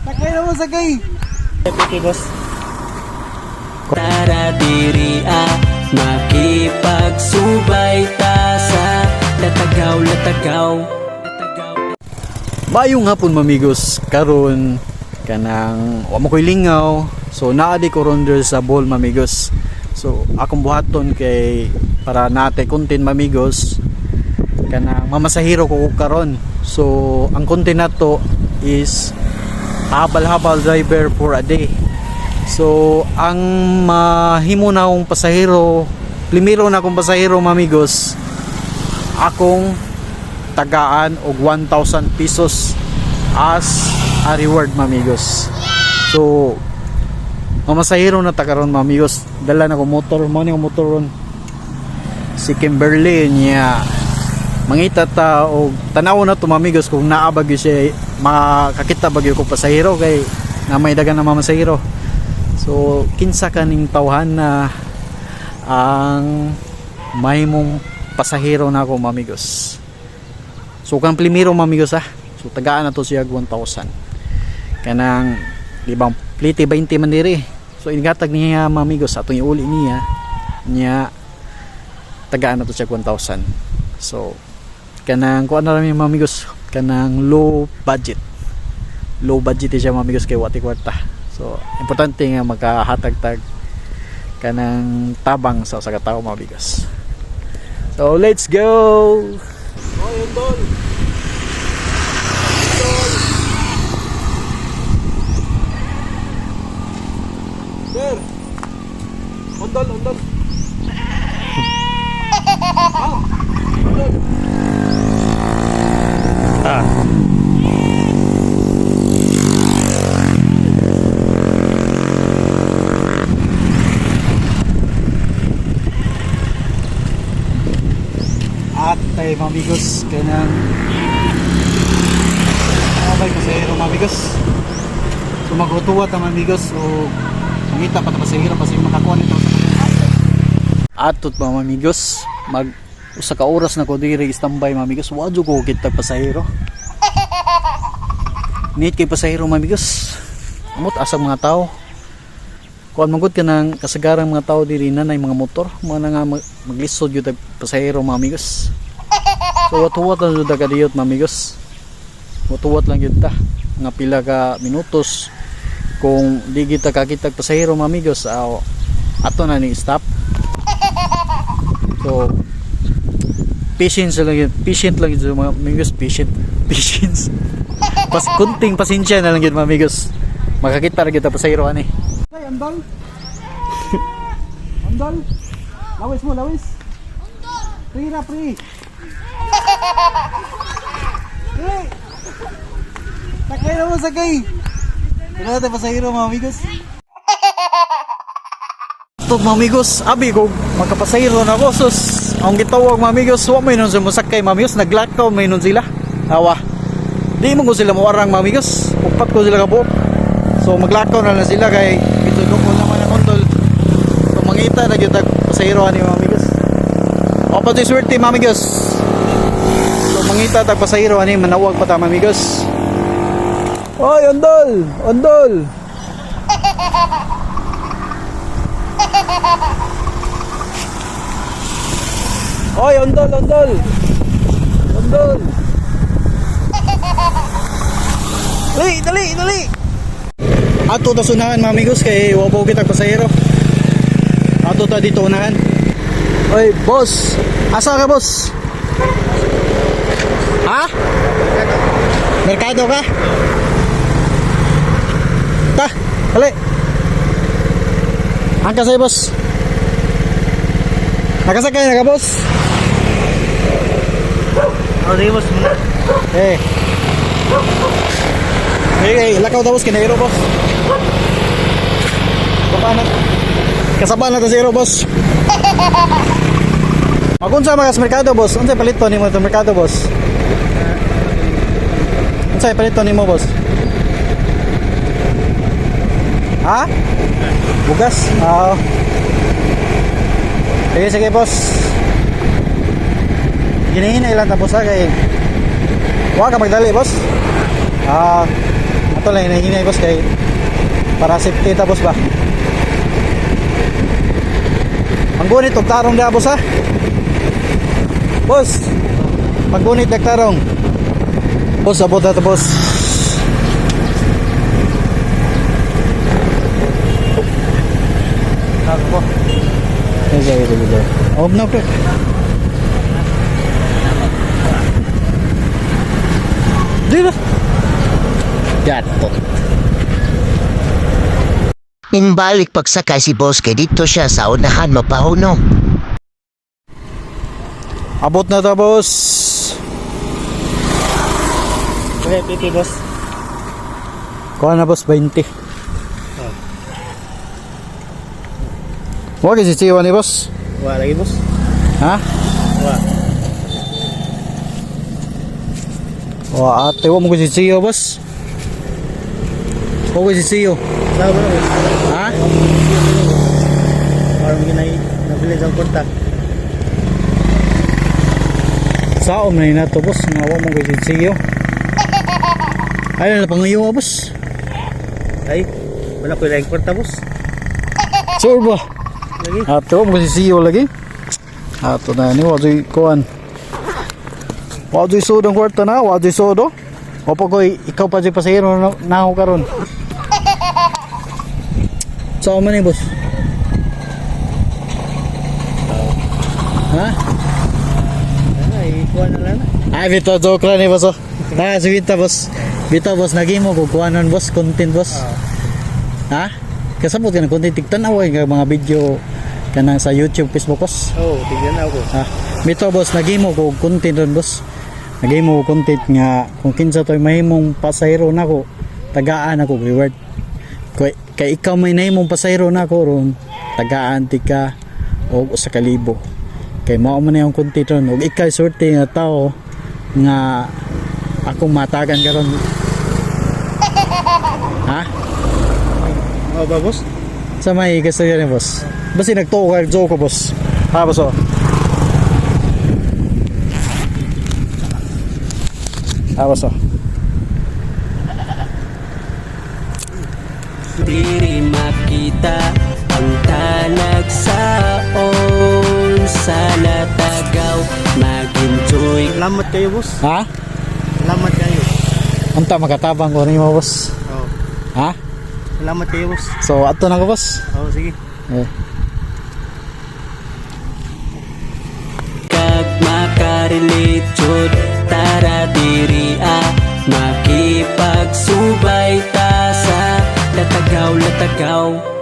Sakay na mo, sakay. Okay, boss. Tara diri makipagsubay ta sa latagaw. Mayong hapon mamigos, karon kanang wa mo koy lingaw. So naadi ko ronder sa bowl mamigos. So akong buhaton kay para nate content mamigos kanang mamasahiro ko karon. So ang content nato is habal-habal driver for a day. So ang mahimo na akong pasahero, primero na akong pasahero mamigos, akong tagaan og 1,000 pesos as a reward mamigos. So mamasahero na tagaron mamigos, dala na ko motor, mo ni motor ron si Kimberly niya mangita ta og tanaw na to mamigos kung naa bagyo siya makakita bagyo ko pasahero kay na may dagan na mamasahero. So kinsa kaning tawhan na ang mahimong pasahero na ako mamigos. So kang primero mamigos so tagaan na to siya 1,000 kanang libang plite 20 man diri. So ingatag niya mamigos atong iuli niya tagaan na to siya 1,000. So kanang kuan na lang mamigos, kanang low budget siya mamigos kay wati kwarta. So importante nga makahatag-tag kanang tabang sa usa ka tawo mamigos. So let's go. Undol. Sir. Undol. Undol. At tayo mamigos kanang abay pasahero mamigos. So maghutuwat ang mamigos o mangita pa ta pasahero kasi makakuha nito sa atot pa mamigos. Mag usa ka oras na ko diri standby mamigos, wadyo ko kita pasahero. Need kay pasahero mamigos. Amot asa mga tao. Kuan magud ka ng kasagarang mga tao diri na mga motor, mga nga maglisod gyud pasahero mamigos. So watuwat lang jud ka diyot mamigos. Watuwat lang jud ta nga pila ka minutos kung di kita kakita pasahero mamigos ato na ni stop. So patient lang yun mga amigos, patience. Kunting pasensya na lang yun mga amigos, makakita rin kita pasahero ani. Hey, andal. Andal. Lawis mo, lawis. Free na, free. Free. Sakay na mo, sakay. Ito natin pasahero mga amigos. Ito mga amigos, abi ko magkapasahero na ko. Sus, ang gitawag mga amigos, wa may nun sila sakay mga amigos, naglakaw may nun sila. Awa. Di mo ko sila muarang mga amigos, upat ko sila kabuok. So maglakaw na lang sila kay itulong ko naman ang kontol. So mangita na yung pasahero ni mga amigos. Opa to swerte mga amigos. So mangita tag pasahero ni manawag pa ta mga amigos. Oy, ondol, ondol. Oy, ondol, ondol. Ondol. Dali. Ato ta sunahan mga amigos kay wabaw kita pasahero. Ato ta dito unahan. Oy, boss. Asa ka, boss? Ha? Merkado ka? Ta, dali. Angka sa'yo, boss. Nakasakay na ka, boss? Sige, boss. Lakaw daw, boss, kinairo, boss. Kasabaan na ta zero, boss. Magunsa magas merkado, boss. Unsay palito nimo sa merkado, boss? Unsay palito nimo, boss? Ha? Bugas? Oo. Sige, boss. Ginihinay lang tapos kay wa ka magdali, boss. Ato lang hinahinay boss kay para safety ta boss ba. Panggunit og tarong da boss ha. Boss. Panggunit og tarong. Boss abot na to boss. Ako. Sige. Off na pre. Dito. Gato. Inbalik pagsakay si boss kay dito siya sa unahan mapahunom. Abot na to boss. Okay, PT boss. Kuha na boss 20. Huwag si Chiwa ni boss. Wala lagi boss. Ha? Wala. O ate, huwag mo si Chiwa boss. Huwag si Chiwa. Sabi na boss. Ha? Parang ginay nabili sa kontak. Saom na yun na to boss. Nga huwag mo si Chiwa. Ayun na pangayo boss. Ay, wala ko yung kwarta boss. Sure ba? Lagi. Ate, huwag mo si Chiwa lagi. Ato na ni, wajoy kuhan. Wajoy sudong kwarta na, wajoy sudo. O pag ikaw pa dyan pasahero na ako karon. Saan man eh, boss? Ha? Ay, kuha na lang. Ay, bito, joke lang eh, boss. Oh. Si Vita, boss. Bito, boss, naging mo, kukuha nun, boss, content, boss. Ha? Kasabot ka ng content, tigtan away ka mga video ka na sa YouTube, Facebook, boss. Oh, tignan na ako. Ha? Bito, boss, naging mo, kung content ron, boss. Naging mo, content nga, kung kinsa to'y mahimong pasahero na ko, tagaan ako, reward. Kay ikaw may nahimong pasahero na ko ron, tagaan ti ka, o sa kalibo. Kay mao man na yung content ron, o ikay sorte nga tao, nga, akong matagan ka ron. Ha? Oh, ba boss? Sa may kasaya ni boss. Basta nagtuo ka, joke ko boss. Ha, boss oh. Ha, boss oh. Diri makita ang talagsaon sa Natagaw. Mag-enjoy. Salamat kayo boss. Ha? Salamat kayo. Unta makatabang ko nimo boss. Oh, Ha? salamat kayo boss. So ato na ko boss. Oh, sige. Eh. Kag makarelate jud tara diri makipagsubay ta sa Natagaw.